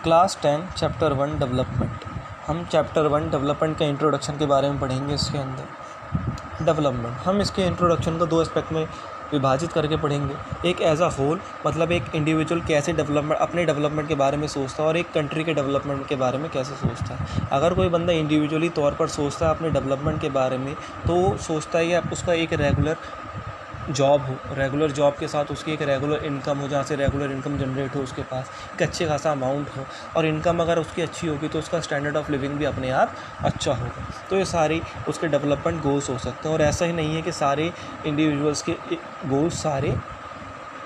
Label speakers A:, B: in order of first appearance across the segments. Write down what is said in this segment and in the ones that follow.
A: Class 10 chapter 1 development. हम chapter 1 development के introduction के बारे में पढ़ेंगे। इसके अंदर डेवलपमेंट हम इसके इंट्रोडक्शन को दो एस्पेक्ट में विभाजित करके पढ़ेंगे। एक एज अ होल, मतलब एक इंडिविजुअल कैसे डेवलपमेंट अपने डेवलपमेंट के बारे में सोचता है, और एक कंट्री के डेवलपमेंट के बारे में कैसे सोचता है। अगर कोई बंदा इंडिविजुअली तौर पर सोचता है अपने डेवलपमेंट के बारे में, तो वो सोचता है कि उसका एक रेगुलर जॉब हो, रेगुलर जॉब के साथ उसकी एक रेगुलर इनकम हो, जहाँ से रेगुलर इनकम जनरेट हो, उसके पास एक अच्छे खासा अमाउंट हो, और इनकम अगर उसकी अच्छी होगी तो उसका स्टैंडर्ड ऑफ लिविंग भी अपने आप अच्छा होगा। तो ये सारी उसके डेवलपमेंट गोल्स हो सकते हैं। और ऐसा ही नहीं है कि सारे इंडिविजुअल्स के गोल्स सारे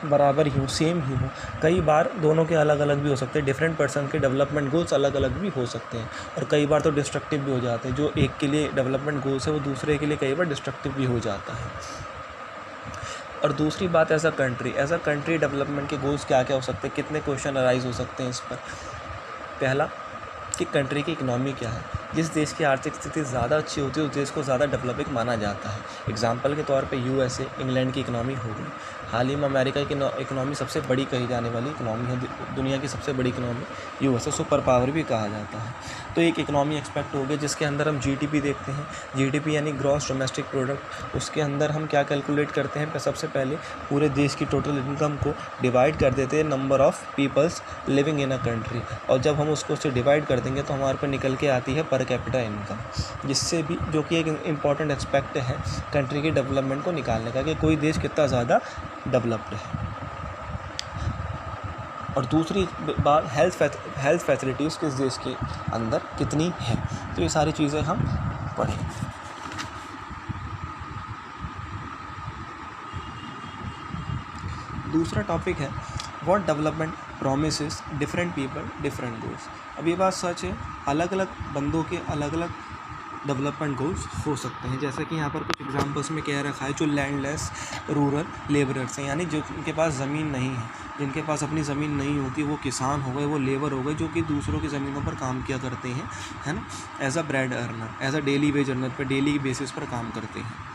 A: बराबर ही हो, सेम ही हो। कई बार दोनों के अलग अलग भी हो सकते हैं। डिफरेंट पर्सन के डेवलपमेंट गोल्स अलग अलग भी हो सकते हैं, और कई बार तो डिस्ट्रक्टिव भी हो जाते हैं। जो एक के लिए डेवलपमेंट गोल्स है वो दूसरे के लिए कई बार डिस्ट्रक्टिव भी हो जाता है। और दूसरी बात, एज अ कंट्री डेवलपमेंट के गोल्स क्या क्या हो सकते हैं, कितने क्वेश्चन अराइज हो सकते हैं इस पर। पहला कि कंट्री की इकनॉमी क्या है। जिस देश की आर्थिक स्थिति ज़्यादा अच्छी होती है उस देश को ज़्यादा डेवलपिंग माना जाता है। एग्जांपल के तौर पे यूएसए, इंग्लैंड की इकनॉमी हो गई। हाल ही में अमेरिका की इकनॉमी सबसे बड़ी कही जाने वाली इकनॉमी है, दुनिया की सबसे बड़ी इकनॉमी यूएसए, सुपर पावर भी कहा जाता है। तो एक इकनॉमी एक्सपेक्ट हो गया जिसके अंदर हम जीडीपी देखते हैं। जीडीपी यानी ग्रॉस डोमेस्टिक प्रोडक्ट। उसके अंदर हम क्या कैलकुलेट करते हैं, सबसे पहले पूरे देश की टोटल इनकम को डिवाइड कर देते हैं number of peoples living in a country, और जब हम उसको उससे डिवाइड कर देंगे तो हमारे पर निकल के आती है पर कैपिटा इनकम, जिससे भी जो कि एक इम्पॉर्टेंट एस्पेक्ट है कंट्री के डेवलपमेंट को निकालने का, कि कोई देश कितना ज़्यादा डेवलप्ड है। और दूसरी बात, हेल्थ फैसिलिटीज़ किस देश के अंदर कितनी है। तो ये सारी चीज़ें हम पढ़ें। दूसरा टॉपिक है what development promises different people different goals. अब ये बात सच है, अलग अलग बंदों के अलग अलग डेवलपमेंट गोल्स हो सकते हैं। जैसे कि यहाँ पर कुछ एग्जांपल्स में कह रखा है, जो लैंडलेस रूरल लेबरर्स हैं, यानी जो उनके पास ज़मीन नहीं है, जिनके पास अपनी ज़मीन नहीं होती, वो किसान हो गए, वो लेबर हो गए, जो कि दूसरों की ज़मीनों पर काम किया करते हैं, है ना, as a bread earner, as a daily wage earner पर डेली बेसिस पर काम करते हैं।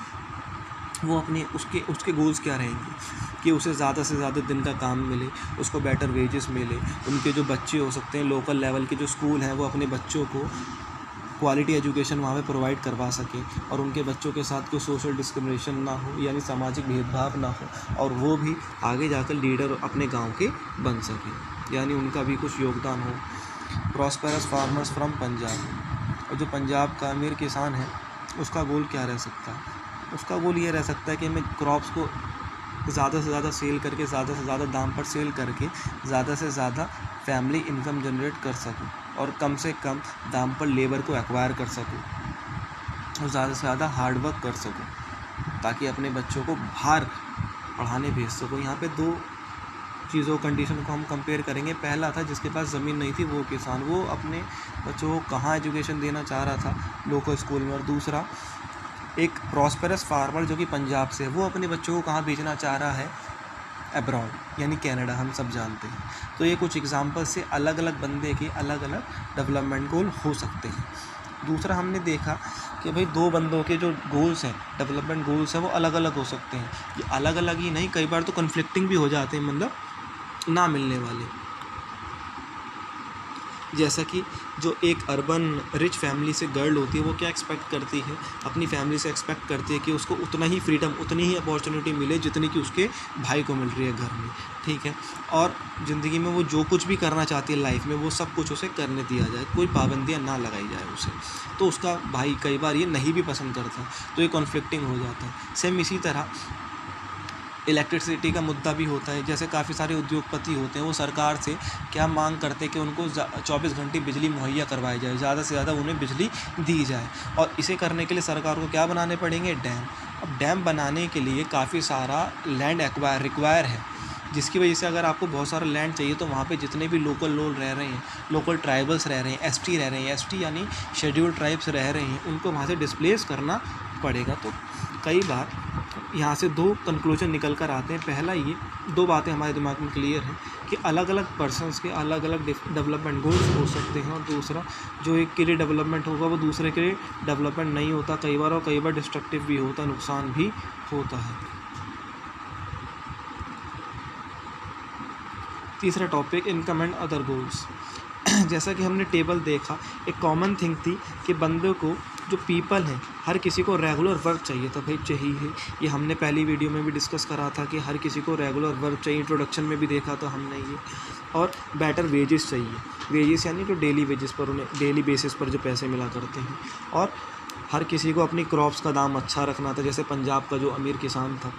A: वो अपने उसके गोल्स क्या रहेंगे कि उसे ज़्यादा से ज़्यादा दिन का काम मिले, उसको बेटर वेजेस मिले, उनके जो बच्चे हो सकते हैं लोकल लेवल के जो स्कूल हैं वो अपने बच्चों को क्वालिटी एजुकेशन वहाँ पे प्रोवाइड करवा सकें, और उनके बच्चों के साथ कोई सोशल डिस्क्रिमिनेशन ना हो, यानी सामाजिक भेदभाव ना हो, और वो भी आगे जाकर लीडर अपने गांव के बन सकें, यानी उनका भी कुछ योगदान हो। प्रॉस्पेरस फार्मर्स फ्रॉम पंजाब, और जो पंजाब का अमीर किसान है उसका गोल क्या रह सकता है, उसका गोल ये रह सकता है कि मैं क्रॉप्स को ज़्यादा से ज़्यादा सेल करके, ज़्यादा से ज़्यादा दाम पर सेल करके ज़्यादा से ज़्यादा फैमिली इनकम जनरेट कर सकूं, और कम से कम दाम पर लेबर को एक्वायर कर सकूं, और ज़्यादा से ज़्यादा हार्ड वर्क कर सकूं, ताकि अपने बच्चों को बाहर पढ़ाने भेज सकूं। यहाँ पे दो चीज़ों कंडीशन को हम कंपेयर करेंगे। पहला था जिसके पास ज़मीन नहीं थी, वो किसान, वो अपने बच्चों को कहाँ एजुकेशन देना चाह रहा था, लोकल स्कूल में। और दूसरा एक प्रॉस्पेरस फार्मर जो कि पंजाब से है, वो अपने बच्चों को कहाँ भेजना चाह रहा है, अब्रॉड, यानी कनाडा, हम सब जानते हैं। तो ये कुछ एग्जांपल से अलग अलग बंदे के अलग अलग डेवलपमेंट गोल हो सकते हैं। दूसरा हमने देखा कि भाई दो बंदों के जो गोल्स हैं, डेवलपमेंट गोल्स हैं, वो अलग अलग हो सकते हैं। ये अलग अलग ही नहीं, कई बार तो कन्फ्लिक्टिंग भी हो जाते हैं, मतलब ना मिलने वाले। जैसा कि जो एक अर्बन रिच फैमिली से गर्ल होती है, वो क्या एक्सपेक्ट करती है, अपनी फैमिली से एक्सपेक्ट करती है कि उसको उतना ही फ्रीडम, उतनी ही अपॉर्चुनिटी मिले जितनी कि उसके भाई को मिल रही है घर में, ठीक है। और ज़िंदगी में वो जो कुछ भी करना चाहती है लाइफ में, वो सब कुछ उसे करने दिया जाए, कोई पाबंदियाँ ना लगाई जाए उसे। तो उसका भाई कई बार ये नहीं भी पसंद करता, तो ये कॉन्फ्लिक्टिंग हो जाता है। सेम इसी तरह इलेक्ट्रिसिटी का मुद्दा भी होता है। जैसे काफ़ी सारे उद्योगपति होते हैं, वो सरकार से क्या मांग करते हैं कि उनको 24 घंटे बिजली मुहैया करवाई जाए, ज़्यादा से ज़्यादा उन्हें बिजली दी जाए। और इसे करने के लिए सरकार को क्या बनाने पड़ेंगे, डैम। अब डैम बनाने के लिए काफ़ी सारा लैंड रिक्वायर है, जिसकी वजह से अगर आपको बहुत सारा लैंड चाहिए तो वहाँ पे जितने भी लोकल लोग रह रहे हैं, लोकल ट्राइबल्स रह रहे हैं, एसटी रह रहे हैं, एसटी यानी शेड्यूल्ड ट्राइब्स रह रहे हैं, उनको वहाँ से डिस्प्लेस करना पड़ेगा। तो कई बार यहाँ से दो कंक्लूजन निकल कर आते हैं। पहला, ये दो बातें हमारे दिमाग में क्लियर हैं कि अलग अलग पर्सनस के अलग अलग डेवलपमेंट गोल्स हो सकते हैं, और दूसरा जो एक के लिए डेवलपमेंट होगा वो दूसरे के लिए डेवलपमेंट नहीं होता कई बार, और कई बार डिस्ट्रक्टिव भी होता, नुकसान भी होता है। तीसरा topic, income and other goals. जैसा कि हमने टेबल देखा, एक कॉमन थिंग थी कि बंदों को, जो पीपल हैं, हर किसी को रेगुलर वर्क चाहिए था, भाई चाहिए। ये हमने पहली वीडियो में भी डिस्कस करा था कि हर किसी को रेगुलर वर्क चाहिए, इंट्रोडक्शन में भी देखा था हमने ये। और बेटर वेजेस चाहिए, वेजेस यानी तो डेली वेजेस पर, उन्हें डेली बेसिस पर जो पैसे मिला करते हैं। और हर किसी को अपनी क्रॉप्स का दाम अच्छा रखना था, जैसे पंजाब का जो अमीर किसान था।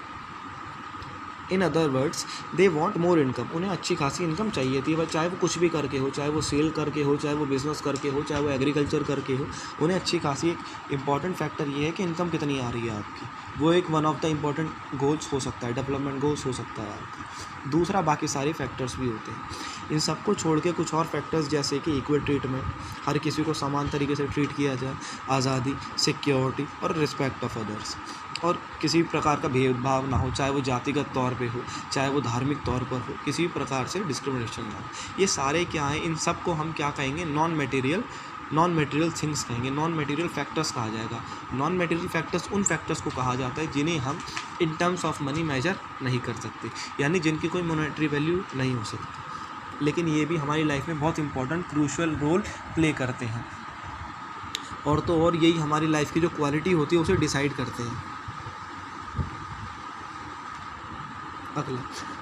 A: In other words, they want more income, उन्हें अच्छी खासी इनकम चाहिए थी, चाहे वो कुछ भी करके हो, चाहे वो सेल करके हो, चाहे वो बिज़नेस करके हो, चाहे वो एग्रीकल्चर करके हो, उन्हें अच्छी खासी। एक इंपॉर्टेंट फैक्टर ये है कि इनकम कितनी आ रही है आपकी, वो एक one of the important goals हो सकता है, डेवलपमेंट गोल्स हो सकता है आपका। दूसरा, बाकी सारे फैक्टर्स भी होते हैं। इन सबको छोड़ के कुछ और फैक्टर्स, जैसे कि इक्वल ट्रीटमेंट, हर किसी को समान तरीके से ट्रीट किया जाए, आज़ादी, सिक्योरिटी और रिस्पेक्ट ऑफ अदर्स, और किसी भी प्रकार का भेदभाव ना हो, चाहे वो जातिगत तौर पे हो, चाहे वो धार्मिक तौर पर हो, किसी भी प्रकार से डिस्क्रिमिनेशन ना हो। ये सारे क्या हैं, इन सब को हम क्या कहेंगे, नॉन मटेरियल थिंग्स कहेंगे, नॉन मटेरियल फैक्टर्स कहा जाएगा। नॉन मटेरियल फैक्टर्स उन फैक्टर्स को कहा जाता है जिन्हें हम in terms of money measure नहीं कर सकते, यानी जिनकी कोई मॉनेटरी वैल्यू नहीं हो सकती, लेकिन ये भी हमारी लाइफ में बहुत इंपॉर्टेंट क्रूशियल रोल प्ले करते हैं। और तो और यही हमारी लाइफ की जो क्वालिटी होती है उसे डिसाइड करते हैं। अगला,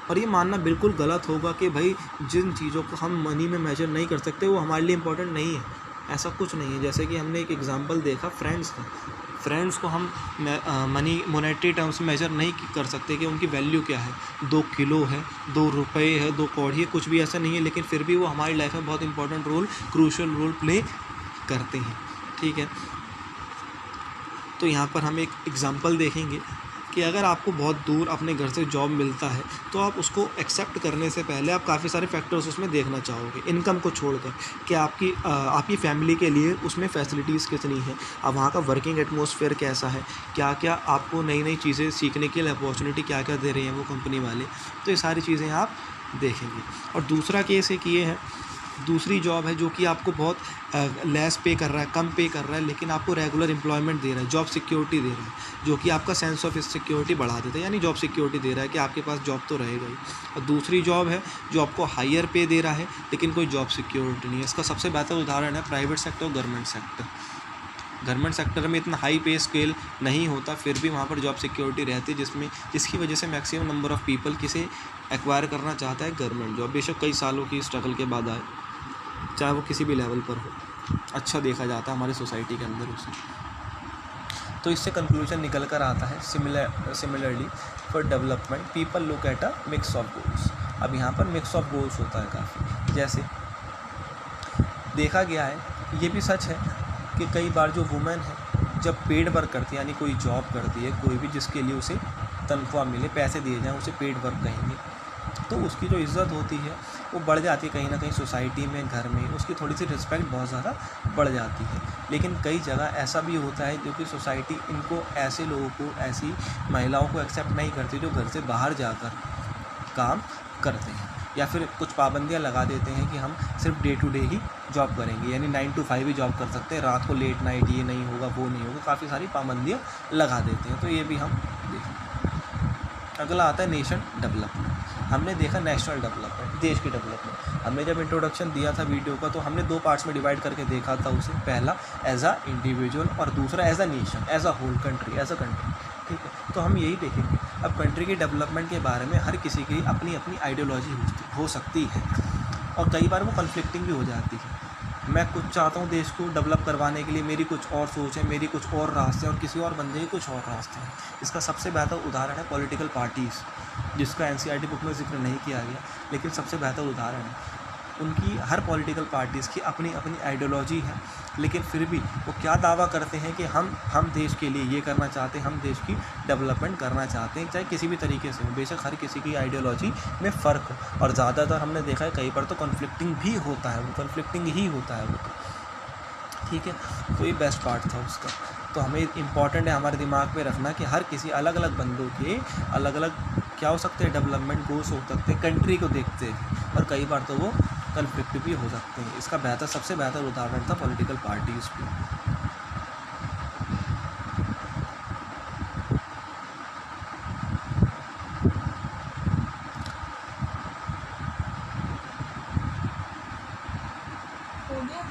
A: और ये मानना बिल्कुल गलत होगा कि भाई जिन चीज़ों को हम मनी में मेजर नहीं कर सकते वो हमारे लिए इम्पोर्टेंट नहीं है, ऐसा कुछ नहीं है। जैसे कि हमने एक एग्जांपल देखा फ्रेंड्स का, फ्रेंड्स को हम मनी मोनेटरी टर्म्स में मेजर नहीं कर सकते कि उनकी वैल्यू क्या है, 2 किलो है, 2 रुपये है, 2 कौड़ी है, कुछ भी ऐसा नहीं है, लेकिन फिर भी वो हमारी लाइफ में बहुत important role, crucial role play करते हैं। ठीक है, तो यहाँ पर हम एक एग्ज़ाम्पल देखेंगे कि अगर आपको बहुत दूर अपने घर से जॉब मिलता है तो आप उसको एक्सेप्ट करने से पहले आप काफ़ी सारे फैक्टर्स उसमें देखना चाहोगे, इनकम को छोड़कर, कि आपकी फैमिली के लिए उसमें फैसिलिटीज़ कितनी है, अब वहाँ का वर्किंग एटमॉस्फेयर कैसा है, क्या क्या आपको नई नई चीज़ें सीखने के लिए अपॉर्चुनिटी क्या क्या दे रहे हैं वो कंपनी वाले, तो ये सारी चीज़ें आप देखेंगे। और दूसरा केस एक ये है, दूसरी जॉब है जो कि आपको बहुत लेस पे कर रहा है, कम पे कर रहा है, लेकिन आपको रेगुलर एम्प्लॉयमेंट दे रहा है, जॉब सिक्योरिटी दे रहा है, जो कि आपका सेंस ऑफ सिक्योरिटी बढ़ा देता है, यानी जॉब सिक्योरिटी दे रहा है कि आपके पास जॉब तो रहेगा ही। और दूसरी जॉब है जो आपको हायर पे दे रहा है लेकिन कोई जॉब सिक्योरिटी नहीं है। इसका सबसे बेहतर उदाहरण है प्राइवेट सेक्टर और गवर्नमेंट सेक्टर। गवर्नमेंट सेक्टर में इतना हाई पे स्केल नहीं होता, फिर भी वहाँ पर जॉब सिक्योरिटी रहती है, जिसकी वजह से मैक्सिमम नंबर ऑफ़ पीपल किसे एक्वायर करना चाहता है, गवर्नमेंट जॉब, बेशक कई सालों की स्ट्रगल के बाद आए, चाहे वो किसी भी लेवल पर हो, अच्छा देखा जाता है हमारी सोसाइटी के अंदर उसे। तो इससे कंक्लूजन निकल कर आता है, similarly for development people look at a mix of goals. अब यहाँ पर मिक्स ऑफ गोल्स होता है काफ़ी, जैसे देखा गया है, ये भी सच है कि कई बार जो वुमेन है जब पेड वर्क करती है, यानी कोई जॉब करती है, कोई भी जिसके लिए उसे तनख्वाह मिले, पैसे दिए जाएँ, उसे पेड वर्क कहेंगे, तो उसकी जो इज़्ज़त होती है वो बढ़ जाती है कहीं ना कहीं सोसाइटी में, घर में, उसकी थोड़ी सी रिस्पेक्ट बहुत ज़्यादा बढ़ जाती है। लेकिन कई जगह ऐसा भी होता है जो कि सोसाइटी इनको, ऐसे लोगों को, ऐसी महिलाओं को एक्सेप्ट नहीं करती जो घर से बाहर जाकर काम करते हैं, या फिर कुछ पाबंदियां लगा देते हैं कि हम सिर्फ डे टू डे ही जॉब करेंगे, यानी 9 to 5 ही जॉब कर सकते हैं, रात को लेट नाइट ये नहीं होगा, वो नहीं होगा, काफ़ी सारी पाबंदियाँ लगा देते हैं। तो ये भी हम देखें। अगला आता है नेशन डेवलपमेंट। हमने देखा नेशनल डेवलपमेंट, देश की डेवलपमेंट। हमने जब इंट्रोडक्शन दिया था वीडियो का तो हमने 2 पार्ट्स में डिवाइड करके देखा था उसे, पहला एज अ इंडिविजुअल और दूसरा as a nation, as a whole country, as a country. ठीक है, तो हम यही देखेंगे। अब कंट्री की डेवलपमेंट के बारे में हर किसी की अपनी अपनी आइडियोलॉजी हो सकती है, और कई बार वो कन्फ्लिक्टिंग भी हो जाती है। मैं कुछ चाहता हूँ देश को डेवलप करवाने के लिए, मेरी कुछ और सोच है, मेरी कुछ और रास्ते हैं, और किसी और बंदे के कुछ और रास्ते हैं। इसका सबसे बेहतर उदाहरण है पॉलिटिकल पार्टीज़, जिसका एनसीईआरटी बुक में जिक्र नहीं किया गया, लेकिन सबसे बेहतर उदाहरण है। उनकी हर पॉलिटिकल पार्टीज़ की अपनी अपनी आइडियोलॉजी है, लेकिन फिर भी वो क्या दावा करते हैं कि हम देश के लिए ये करना चाहते हैं, हम देश की डेवलपमेंट करना चाहते हैं, चाहे किसी भी तरीके से हो। बेशक हर किसी की आइडियोलॉजी में फ़र्क हो, और ज़्यादातर हमने देखा है कई बार तो कन्फ्लिक्टिंग भी होता है, वो कन्फ्लिक्टिंग ही होता है वो तो। ठीक है, तो ये बेस्ट पार्ट था उसका। तो हमें इम्पॉर्टेंट है हमारे दिमाग में रखना कि हर किसी अलग अलग बंदों के अलग अलग क्या हो सकते हैं, डेवलपमेंट गोल्स हो सकते हैं, कंट्री को देखते हैं, और कई बार तो वो कन्फ्लिक्ट भी हो सकते हैं। इसका सबसे बेहतर उदाहरण था पॉलिटिकल पार्टीज़ पे।
B: हो गया।